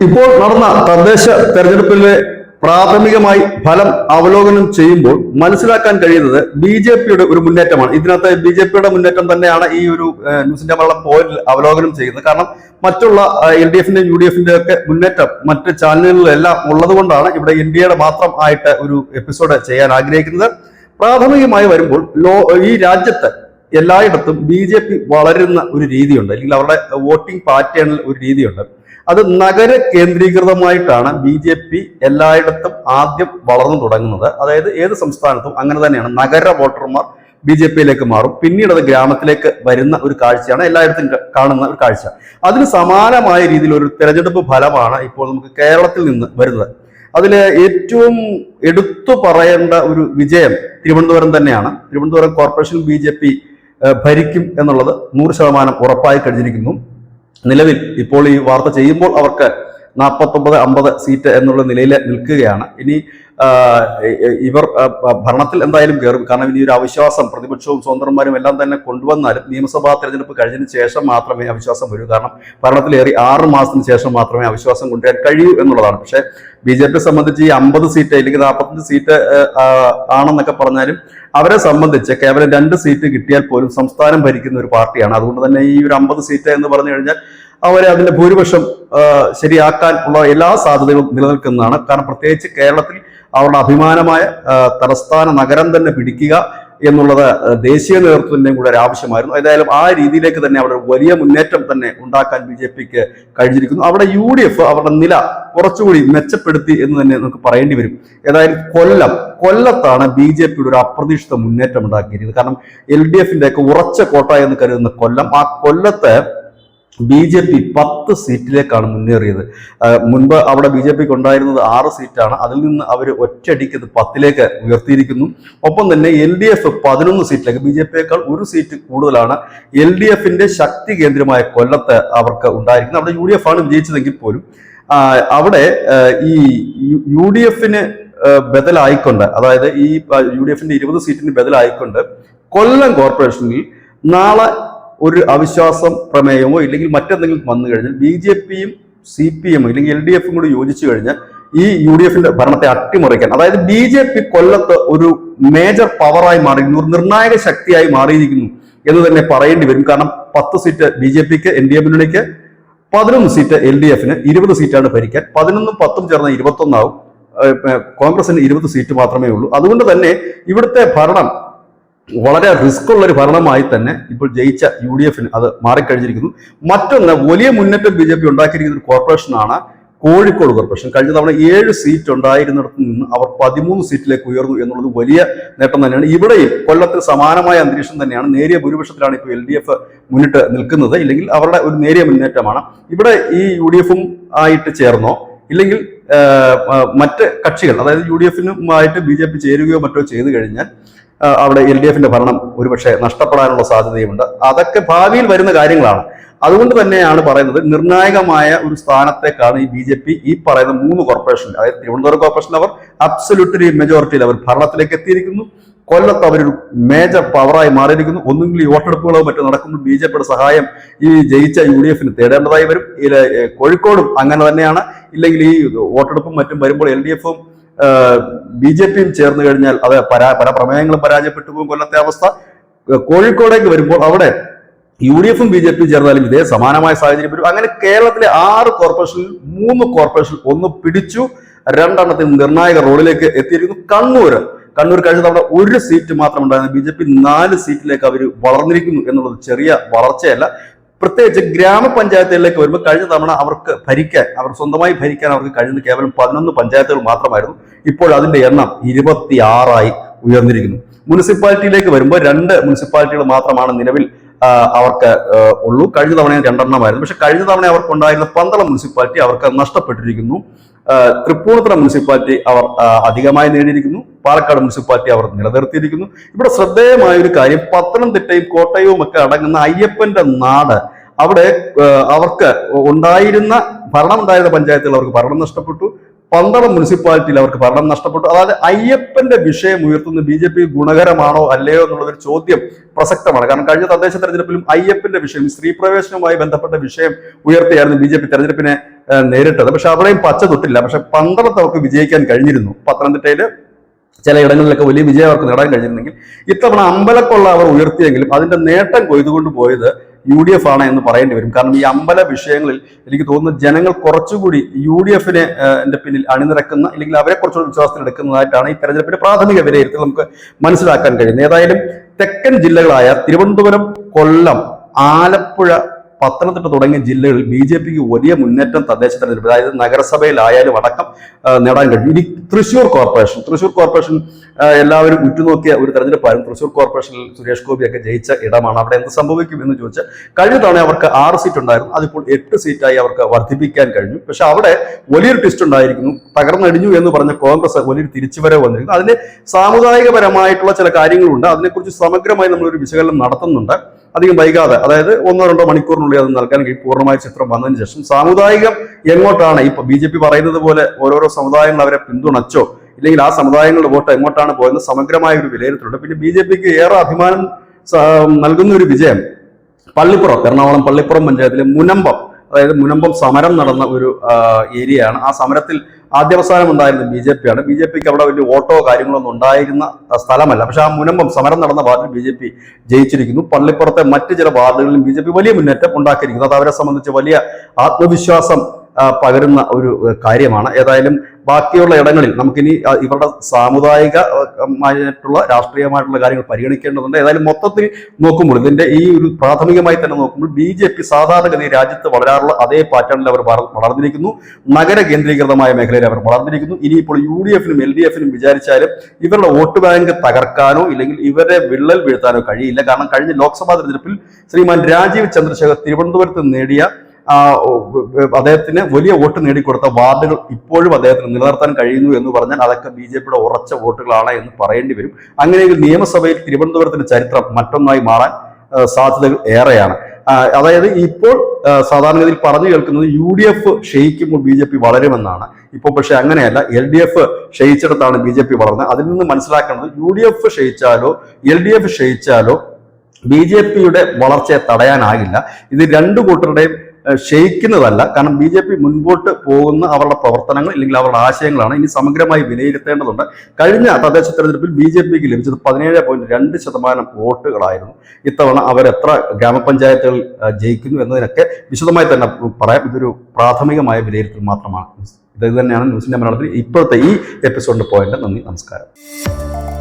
ഇപ്പോൾ നടന്ന തദ്ദേശ തെരഞ്ഞെടുപ്പിലെ പ്രാഥമികമായി ഫലം അവലോകനം ചെയ്യുമ്പോൾ മനസ്സിലാക്കാൻ കഴിയുന്നത് ബി ജെ പിയുടെ ഒരു മുന്നേറ്റമാണ്. ഇതിനകത്ത് ബി ജെ പിയുടെ മുന്നേറ്റം തന്നെയാണ് ഈ ഒരു ന്യൂസിന്റെ മലയാളം പോയിന്റിൽ അവലോകനം ചെയ്യുന്നത്. കാരണം മറ്റുള്ള എൽ ഡി എഫിന്റെ യു ഡി എഫിന്റെ ഒക്കെ മുന്നേറ്റം മറ്റ് ചാനലുകളിലെല്ലാം ഉള്ളത് കൊണ്ടാണ് ഇവിടെ ഇന്ത്യയുടെ മാത്രം ആയിട്ട് ഒരു എപ്പിസോഡ് ചെയ്യാൻ ആഗ്രഹിക്കുന്നത്. പ്രാഥമികമായി വരുമ്പോൾ ഈ രാജ്യത്ത് എല്ലായിടത്തും ബി ജെ പി വളരുന്ന ഒരു രീതിയുണ്ട്, അല്ലെങ്കിൽ അവരുടെ വോട്ടിംഗ് പാറ്റേണിൽ ഒരു രീതിയുണ്ട്. അത് നഗര കേന്ദ്രീകൃതമായിട്ടാണ് ബി ജെ പി എല്ലായിടത്തും ആദ്യം വളർന്നു തുടങ്ങുന്നത്. അതായത് ഏത് സംസ്ഥാനത്തും അങ്ങനെ തന്നെയാണ്. നഗര വോട്ടർമാർ ബി ജെ പിയിലേക്ക് മാറും, പിന്നീട് അത് ഗ്രാമത്തിലേക്ക് വരുന്ന ഒരു കാഴ്ചയാണ് എല്ലായിടത്തും കാണുന്ന ഒരു കാഴ്ച. അതിന് സമാനമായ രീതിയിൽ ഒരു തെരഞ്ഞെടുപ്പ് ഫലമാണ് ഇപ്പോൾ നമുക്ക് കേരളത്തിൽ നിന്ന് വരുന്നത്. അതിൽ ഏറ്റവും എടുത്തു പറയേണ്ട ഒരു വിജയം തിരുവനന്തപുരം തന്നെയാണ്. Thiruvananthapuram corporation B J P ഭരിക്കും എന്നുള്ളത് 100% ഉറപ്പായി കഴിഞ്ഞിരിക്കുന്നു. നിലവിൽ ഇപ്പോൾ ഈ വാർത്ത ചെയ്യുമ്പോൾ അവർക്ക് 49-50 സീറ്റ് എന്നുള്ള നിലയിൽ നിൽക്കുകയാണ്. ഇനി ഇവർ ഭരണത്തിൽ എന്തായാലും കയറും. കാരണം ഇനി ഒരു അവിശ്വാസം പ്രതിപക്ഷവും സ്വതന്ത്രന്മാരും എല്ലാം തന്നെ കൊണ്ടുവന്നാലും നിയമസഭാ തെരഞ്ഞെടുപ്പ് കഴിഞ്ഞതിന് ശേഷം മാത്രമേ അവിശ്വാസം വരൂ. കാരണം ഭരണത്തിലേറി 6 മാസത്തിന് ശേഷം മാത്രമേ അവിശ്വാസം കൊണ്ടുവരാൻ കഴിയൂ എന്നുള്ളതാണ്. പക്ഷേ ബി ജെ പിയെ സംബന്ധിച്ച് ഈ 50 സീറ്റ് അല്ലെങ്കിൽ 45 സീറ്റ് ആണെന്നൊക്കെ പറഞ്ഞാലും അവരെ സംബന്ധിച്ച് കേവലം 2 സീറ്റ് കിട്ടിയാൽ പോലും സംസ്ഥാനം ഭരിക്കുന്ന ഒരു പാർട്ടിയാണ്. അതുകൊണ്ട് തന്നെ ഈ ഒരു 50 സീറ്റ് എന്ന് പറഞ്ഞു കഴിഞ്ഞാൽ അവരെ അതിന്റെ ഭൂരിപക്ഷം ശരിയാക്കാൻ ഉള്ള എല്ലാ സാധ്യതകളും നിലനിൽക്കുന്നതാണ്. കാരണം പ്രത്യേകിച്ച് കേരളത്തിൽ അവരുടെ അഭിമാനമായ തലസ്ഥാന നഗരം തന്നെ പിടിക്കുക എന്നുള്ളത് ദേശീയ നേതൃത്വത്തിന്റെയും കൂടെ ഒരു ആവശ്യമായിരുന്നു. ഏതായാലും ആ രീതിയിലേക്ക് തന്നെ അവിടെ വലിയ മുന്നേറ്റം തന്നെ ഉണ്ടാക്കാൻ ബി ജെ പിക്ക് കഴിഞ്ഞിരിക്കുന്നു. അവിടെ യു ഡി എഫ് അവരുടെ നില കുറച്ചുകൂടി മെച്ചപ്പെടുത്തി എന്ന് തന്നെ നമുക്ക് പറയേണ്ടി വരും. ഏതായാലും കൊല്ലത്താണ് ബി ജെ പിയുടെ ഒരു അപ്രതീക്ഷിത മുന്നേറ്റം ഉണ്ടാക്കിയിരിക്കുന്നത്. കാരണം എൽ ഡി എഫിന്റെ ഒക്കെ ഉറച്ച കോട്ട എന്ന് കരുതുന്ന കൊല്ലം, ആ കൊല്ലത്ത് ബി ജെ പി 10 സീറ്റിലേക്കാണ് മുന്നേറിയത്. മുൻപ് അവിടെ ബി ജെ പിക്ക് ഉണ്ടായിരുന്നത് 6 സീറ്റാണ്. അതിൽ നിന്ന് അവർ ഒറ്റയടിക്ക് 10ലേക്ക് ഉയർത്തിയിരിക്കുന്നു. ഒപ്പം തന്നെ എൽ ഡി എഫ് 11 സീറ്റിലേക്ക്, ബി ജെ പിയേക്കാൾ 1 സീറ്റ് കൂടുതലാണ് എൽ ഡി എഫിന്റെ ശക്തി കേന്ദ്രമായ കൊല്ലത്ത് അവർക്ക് ഉണ്ടായിരിക്കുന്നത്. അവിടെ യു ഡി എഫ് ആണ് വിജയിച്ചതെങ്കിൽ പോലും അവിടെ ഈ യു ഡി എഫിന് ബദലായിക്കൊണ്ട്, അതായത് ഈ യു ഡി എഫിന്റെ 20 സീറ്റിന് ബദലായിക്കൊണ്ട് കൊല്ലം കോർപ്പറേഷനിൽ നാളെ ഒരു അവിശ്വാസം പ്രമേയമോ ഇല്ലെങ്കിൽ മറ്റെന്തെങ്കിലും വന്നു കഴിഞ്ഞാൽ ബി ജെ പിയും സി പി എമ്മും ഇല്ലെങ്കിൽ എൽ ഡി എഫും കൂടി യോജിച്ചു കഴിഞ്ഞാൽ ഈ യു ഡി എഫിന്റെ ഭരണത്തെ അട്ടിമറിക്കാൻ, അതായത് ബി ജെ പി കൊല്ലത്ത് ഒരു മേജർ പവറായി മാറിയിരിക്കുന്നു, ഒരു നിർണായക ശക്തിയായി മാറിയിരിക്കുന്നു എന്ന് തന്നെ പറയേണ്ടി വരും. കാരണം 10 seat B J pick, N D A മുന്നണിക്ക് 11 സീറ്റ് എൽ ഡി എഫിന്, 20 സീറ്റാണ് ഭരിക്കാൻ. 11ഉം 10ഉം ചേർന്ന 21 ആവും. കോൺഗ്രസിന് 20 സീറ്റ് മാത്രമേ ഉള്ളൂ. അതുകൊണ്ട് തന്നെ ഇവിടുത്തെ ഭരണം വളരെ റിസ്ക് ഉള്ള ഒരു ഭരണമായി തന്നെ ഇപ്പോൾ ജയിച്ച യു ഡി എഫിന് അത് മാറിക്കഴിഞ്ഞിരിക്കുന്നു. മറ്റൊന്ന്, വലിയ മുന്നേറ്റം ബി ജെ പി ഉണ്ടാക്കിയിരിക്കുന്ന ഒരു കോർപ്പറേഷനാണ് കോഴിക്കോട് കോർപ്പറേഷൻ. കഴിഞ്ഞ തവണ 7 സീറ്റ് ഉണ്ടായിരുന്നിടത്ത് നിന്ന് അവർ 13 സീറ്റിലേക്ക് ഉയർന്നു എന്നുള്ളത് വലിയ നേട്ടം തന്നെയാണ്. ഇവിടെയും കൊല്ലത്തിൽ സമാനമായ അന്തരീക്ഷം തന്നെയാണ്. നേരിയ ഭൂരിപക്ഷത്തിലാണ് ഇപ്പോൾ എൽ ഡി എഫ് മുന്നിട്ട് നിൽക്കുന്നത്, ഇല്ലെങ്കിൽ അവരുടെ ഒരു നേരിയ മുന്നേറ്റമാണ്. ഇവിടെ ഈ യു ഡി എഫും ആയിട്ട് ചേർന്നോ ഇല്ലെങ്കിൽ മറ്റ് കക്ഷികൾ, അതായത് യു ഡി എഫിനുമായിട്ട് ബി ജെ പി ചേരുകയോ മറ്റോ ചെയ്തു കഴിഞ്ഞാൽ അവിടെ എൽ ഡി എഫിന്റെ ഭരണം ഒരുപക്ഷെ നഷ്ടപ്പെടാനുള്ള സാധ്യതയുണ്ട്. അതൊക്കെ ഭാവിയിൽ വരുന്ന കാര്യങ്ങളാണ്. അതുകൊണ്ട് തന്നെയാണ് പറയുന്നത് നിർണായകമായ ഒരു സ്ഥാനത്തേക്കാണ് ഈ ബി ജെ പി ഈ പറയുന്ന 3 കോർപ്പറേഷൻ, അതായത് തിരുവനന്തപുരം കോർപ്പറേഷൻ അവർ അബ്സല്യൂട്ട്ലി മെജോറിറ്റിയിൽ അവർ ഭരണത്തിലേക്ക് എത്തിയിരിക്കുന്നു. കൊല്ലത്ത് അവരൊരു മേജർ പവറായി മാറിയിരിക്കുന്നു. ഒന്നുകിൽ ഈ വോട്ടെടുപ്പുകളോ മറ്റോ നടക്കുമ്പോൾ ബി ജെ പിയുടെ സഹായം ഈ ജയിച്ച യു ഡി എഫിന് തേടേണ്ടതായി വരും. കോഴിക്കോടും അങ്ങനെ തന്നെയാണ്. ഇല്ലെങ്കിൽ ഈ വോട്ടെടുപ്പും മറ്റും വരുമ്പോൾ എൽ ഡി എഫും ബി ജെ പിയും ചേർന്ന് കഴിഞ്ഞാൽ അത് പല പ്രമേയങ്ങളും പരാജയപ്പെട്ടു പോകും. കൊല്ലത്തെ അവസ്ഥ കോഴിക്കോടേക്ക് വരുമ്പോൾ അവിടെ യു ഡി എഫും ബി ജെ പിയും ചേർന്നാലും ഇതേ സമാനമായ സാഹചര്യം വരും. അങ്ങനെ കേരളത്തിലെ 6 കോർപ്പറേഷനിൽ 3 കോർപ്പറേഷൻ ഒന്ന് പിടിച്ചു, 2 എണ്ണത്തിൽ നിർണായക റോളിലേക്ക് എത്തിയിരിക്കുന്നു. കണ്ണൂർ കഴിഞ്ഞ തവണ 1 സീറ്റ് മാത്രം ഉണ്ടായിരുന്നു. ബി ജെ പി 4 സീറ്റിലേക്ക് അവർ വളർന്നിരിക്കുന്നു എന്നുള്ളത് ചെറിയ വളർച്ചയല്ല. പ്രത്യേകിച്ച് ഗ്രാമപഞ്ചായത്തുകളിലേക്ക് വരുമ്പോൾ കഴിഞ്ഞ തവണ അവർക്ക് അവർ സ്വന്തമായി ഭരിക്കാൻ അവർക്ക് കഴിയുന്നത് കേവലം 11 പഞ്ചായത്തുകൾ മാത്രമായിരുന്നു. ഇപ്പോൾ അതിന്റെ എണ്ണം 26ആയി ഉയർന്നിരിക്കുന്നു. മുനിസിപ്പാലിറ്റിയിലേക്ക് വരുമ്പോൾ 2 മുനിസിപ്പാലിറ്റികൾ മാത്രമാണ് നിലവിൽ അവർക്ക് ഉള്ളൂ. കഴിഞ്ഞ തവണ 2 എണ്ണമായിരുന്നു. പക്ഷെ കഴിഞ്ഞ തവണ അവർക്കുണ്ടായിരുന്ന 12 മുനിസിപ്പാലിറ്റി അവർക്ക് നഷ്ടപ്പെട്ടിരിക്കുന്നു. തൃപ്പൂണിത്തുറ മുനിസിപ്പാലിറ്റി അവർ അധികമായി നേടിയിരിക്കുന്നു. പാലക്കാട് മുനിസിപ്പാലിറ്റി അവർ നിലനിർത്തിയിരിക്കുന്നു. ഇവിടെ ശ്രദ്ധേയമായ ഒരു കാര്യം, പത്തനംതിട്ടയും കോട്ടയവും ഒക്കെ അടങ്ങുന്ന അയ്യപ്പന്റെ നാട്, അവിടെ അവർക്ക് ഭരണം ഉണ്ടായിരുന്ന പഞ്ചായത്തുകൾ അവർക്ക് ഭരണം നഷ്ടപ്പെട്ടു. പന്തളം മുനിസിപ്പാലിറ്റിയിൽ അവർക്ക് ഭരണം നഷ്ടപ്പെട്ടു. അതായത് അയ്യപ്പന്റെ വിഷയം ഉയർത്തുന്ന BJP ഗുണകരമാണോ അല്ലയോ എന്നുള്ളൊരു ചോദ്യം പ്രസക്തമാണ്. കാരണം കഴിഞ്ഞ തദ്ദേശ തെരഞ്ഞെടുപ്പിലും അയ്യപ്പന്റെ വിഷയം, സ്ത്രീ പ്രവേശനവുമായി ബന്ധപ്പെട്ട വിഷയം ഉയർത്തിയായിരുന്നു BJP തെരഞ്ഞെടുപ്പിനെ നേരിട്ടത്. പക്ഷെ അവിടെയും പച്ച തൊട്ടില്ല. പക്ഷെ പന്തളത്ത് അവർക്ക് വിജയിക്കാൻ കഴിഞ്ഞിരുന്നു. പത്തനംതിട്ടയില് ചില ഇടങ്ങളിലൊക്കെ വലിയ വിജയം അവർക്ക് നേടാൻ കഴിഞ്ഞിരുന്നെങ്കിൽ ഇത്തവണ അമ്പലക്കൊള്ള അവർ ഉയർത്തിയെങ്കിലും അതിന്റെ നേട്ടം കൊയ്തുകൊണ്ട് പോയത് UDF ആണ് എന്ന് പറയേണ്ടി വരും. കാരണം ഈ അമ്പല വിഷയങ്ങളിൽ എനിക്ക് തോന്നുന്നു ജനങ്ങൾ കുറച്ചുകൂടി UDFനെ പിന്നിൽ അണിനിരക്കുന്ന, അല്ലെങ്കിൽ അവരെ കുറച്ചുകൂടി വിശ്വാസത്തിൽ എടുക്കുന്നതായിട്ടാണ് ഈ തെരഞ്ഞെടുപ്പിന്റെ പ്രാഥമിക വിലയിരുത്തൽ നമുക്ക് മനസ്സിലാക്കാൻ കഴിയുന്നത്. ഏതായാലും തെക്കൻ ജില്ലകളായ തിരുവനന്തപുരം, കൊല്ലം, ആലപ്പുഴ, പത്തനംതിട്ട തുടങ്ങിയ ജില്ലകളിൽ BJPക്ക് വലിയ മുന്നേറ്റം തദ്ദേശ തെരഞ്ഞെടുപ്പ്, അതായത് നഗരസഭയിലായാലും അടക്കം നേടാൻ കഴിഞ്ഞു. ഇനി തൃശ്ശൂർ കോർപ്പറേഷൻ എല്ലാവരും ഉറ്റുനോക്കിയ ഒരു തെരഞ്ഞെടുപ്പായിരുന്നു. തൃശ്ശൂർ കോർപ്പറേഷനിൽ സുരേഷ് ഗോപിയൊക്കെ ജയിച്ച ഇടമാണ്. അവിടെ എന്ത് സംഭവിക്കും എന്ന് ചോദിച്ചാൽ കഴിഞ്ഞ തവണ അവർക്ക് 6 സീറ്റ് ഉണ്ടായിരുന്നു, അതിപ്പോൾ 8 സീറ്റായി അവർക്ക് വർദ്ധിപ്പിക്കാൻ കഴിഞ്ഞു. പക്ഷെ അവിടെ വലിയൊരു ട്വിസ്റ്റ് ഉണ്ടായിരിക്കുന്നു. തകർന്നടിഞ്ഞു എന്ന് പറഞ്ഞ കോൺഗ്രസ് വലിയൊരു തിരിച്ചുവരവ് വന്നിരിക്കുന്നു. അതിന് സാമുദായികപരമായിട്ടുള്ള ചില കാര്യങ്ങളുണ്ട്. അതിനെക്കുറിച്ച് സമഗ്രമായി നമ്മളൊരു വിശകലനം നടത്തുന്നുണ്ട്. അധികം വൈകാതെ, അതായത് 1-2 മണിക്കൂറിനുള്ളിൽ അത് നൽകാൻ പൂർണ്ണമായ ചിത്രം വന്നതിന് ശേഷം സാമുദായികം എങ്ങോട്ടാണ്, ഇപ്പൊ BJP പറയുന്നത് പോലെ ഓരോരോ സമുദായങ്ങൾ അവരെ പിന്തുണച്ചോ ഇല്ലെങ്കിൽ ആ സമുദായങ്ങളുടെ വോട്ട് എങ്ങോട്ടാണ് പോയെന്ന് സമഗ്രമായ ഒരു വിലയിരുത്തലുണ്ട്. പിന്നെ BJPക്ക് ഏറെ അഭിമാനം നൽകുന്ന ഒരു വിജയം എറണാകുളം പള്ളിപ്പുറം പഞ്ചായത്തിലെ മുനമ്പം, അതായത് മുനമ്പം സമരം നടന്ന ഒരു ഏരിയയാണ്. ആ സമരത്തിൽ ആദ്യവസാനം ഉണ്ടായിരുന്ന BJP ആണ്. BJPക്ക് അവിടെ വലിയ വോട്ടോ കാര്യങ്ങളൊന്നും ഉണ്ടായിരുന്ന സ്ഥലമല്ല. പക്ഷെ ആ മുനമ്പം സമരം നടന്ന വാർഡിൽ BJP ജയിച്ചിരിക്കുന്നു. പള്ളിപ്പുറത്തെ മറ്റ് ചില വാർഡുകളിലും BJP വലിയ മുന്നേറ്റം ഉണ്ടാക്കിയിരിക്കുന്നു. അത് അവരെ സംബന്ധിച്ച് വലിയ ആത്മവിശ്വാസം പകരുന്ന ഒരു കാര്യമാണ്. ഏതായാലും ബാക്കിയുള്ള ഇടങ്ങളിൽ നമുക്കിനി ഇവരുടെ സാമുദായികമായിട്ടുള്ള രാഷ്ട്രീയമായിട്ടുള്ള കാര്യങ്ങൾ പരിഗണിക്കേണ്ടതുണ്ട്. ഏതായാലും മൊത്തത്തിൽ നോക്കുമ്പോൾ, ഇതിന്റെ ഈ ഒരു പ്രാഥമികമായി തന്നെ നോക്കുമ്പോൾ BJP സാധാരണഗതി രാജ്യത്ത് വളരാറുള്ള അതേ പാറ്റേണിൽ അവർ വളർന്നിരിക്കുന്നു. നഗര കേന്ദ്രീകൃതമായ മേഖലയിൽ അവർ വളർന്നിരിക്കുന്നു. ഇനിയിപ്പോൾ UDFനും LDFനും വിചാരിച്ചാലും ഇവരുടെ വോട്ട് ബാങ്ക് തകർക്കാനോ ഇല്ലെങ്കിൽ ഇവരെ വിള്ളൽ വീഴ്ത്താനോ കഴിയില്ല. കാരണം കഴിഞ്ഞ ലോക്സഭാ തെരഞ്ഞെടുപ്പിൽ ശ്രീമാൻ രാജീവ് ചന്ദ്രശേഖർ തിരുവനന്തപുരത്ത് നേടിയ അദ്ദേഹത്തിന് വലിയ വോട്ട് നേടിക്കൊടുത്ത വാർഡുകൾ ഇപ്പോഴും അദ്ദേഹത്തിന് നിലനിർത്താൻ കഴിയുന്നു എന്ന് പറഞ്ഞാൽ അതൊക്കെ BJPയുടെ ഉറച്ച വോട്ടുകളാണ് എന്ന് പറയേണ്ടി വരും. അങ്ങനെയെങ്കിൽ നിയമസഭയിൽ തിരുവനന്തപുരത്തിന്റെ ചരിത്രം മറ്റൊന്നായി മാറാൻ സാധ്യതകൾ ഏറെയാണ്. അതായത് ഇപ്പോൾ സാധാരണഗതിയിൽ പറഞ്ഞു കേൾക്കുന്നത് UDF ക്ഷയിക്കുമ്പോൾ BJP വളരുമെന്നാണ്. ഇപ്പോൾ പക്ഷെ അങ്ങനെയല്ല. LDF ക്ഷയിച്ചിടത്താണ് BJP വളർന്നത്. അതിൽ നിന്ന് മനസ്സിലാക്കേണ്ടത് UDF ക്ഷയിച്ചാലോ LDF ക്ഷയിച്ചാലോ BJPയുടെ വളർച്ചയെ തടയാനാകില്ല. ഇത് രണ്ടു കൂട്ടരുടെയും ക്ഷയിക്കുന്നതല്ല. കാരണം BJP മുൻപോട്ട് പോകുന്ന അവരുടെ പ്രവർത്തനങ്ങൾ അല്ലെങ്കിൽ അവരുടെ ആശയങ്ങളാണ് ഇനി സമഗ്രമായി വിലയിരുത്തേണ്ടതുണ്ട്. കഴിഞ്ഞ തദ്ദേശ തെരഞ്ഞെടുപ്പിൽ BJPക്ക് ലഭിച്ചത് 17.2% വോട്ടുകളായിരുന്നു. ഇത്തവണ അവരെത്ര ഗ്രാമപഞ്ചായത്തുകൾ ജയിക്കുന്നു എന്നതിനൊക്കെ വിശദമായി തന്നെ പറയാം. ഇതൊരു പ്രാഥമികമായ വിലയിരുത്തൽ മാത്രമാണ്. ഇത് തന്നെയാണ് ന്യൂസിന്റെ മലയാളത്തിൽ ഇപ്പോഴത്തെ ഈ എപ്പിസോഡിന്റെ പോയിന്റ്. നന്ദി, നമസ്കാരം.